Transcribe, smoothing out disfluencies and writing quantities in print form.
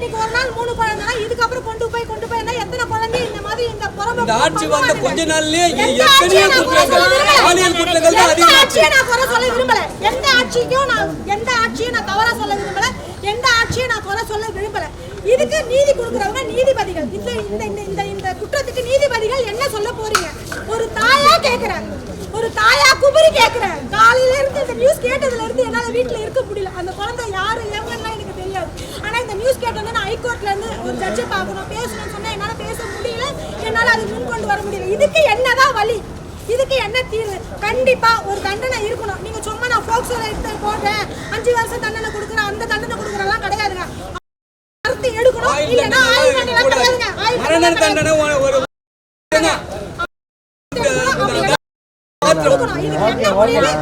இன்னைக்கு ஒரு நாள் 3 குழந்தைனா இதுக்கப்புறம் கொண்டு போய் எத்தனை குழந்தை இந்த மாதிரி இந்த இந்த ஆட்சி வந்த கொஞ்ச நாள்லயே எத்தனையோ பாலியல் குற்றங்கள் தான் அதிகமாச்சு. நான் குறை சொல்ல விரும்பல. எந்த ஆட்சியும் நான் தவறா சொல்ல விரும்பல. எந்த ஆட்சியும் நான் குறை சொல்ல விரும்பல. இதுக்கு நீதி கொடுக்கறவங்க நீதிபதிகள். இந்த குற்றத்துக்கு நீதிபதிகள் என்ன சொல்ல போறீங்க? ஒரு தாயா கேக்குறாங்க, ஒரு தாயா குபரி கேக்குறேன். காலையில இருந்து இந்த நியூஸ் கேட்டதுல இருந்து என்னால வீட்டுல இருக்க முடியல. அந்த குழந்தை யாரு எவங்கலாம் எனக்கு தெரியாது. ஆனா இந்த நியூஸ் கேட்டோன்னு நான் ஹைகோர்ட்ல இருந்து ஒரு ஜட்ஜை பார்க்கணும், பேசணும்னு சொன்னா என்னால பேச முடியல. என்னால அது முன் கொண்டு வர முடியல. இதுக்கு என்னதான் வழி? இதுக்கு என்ன தீர்வு? கண்டிப்பா ஒரு தண்டனை இருக்கணும். நீங்க சும்மா நான் போக்சோல எடுத்து போடுறேன், 5 வருஷம் தண்டனை கொடுக்குறேன், அந்த தண்டனை கொடுக்குறலாம் கிடையாதுங்க. அறுத்து எடுக்கணும். இல்லைன்னா ஆயுள் தண்டனை கிடையாதுங்க. மரண தண்டனை ஒரு இதுக்கு என்ன முடியல?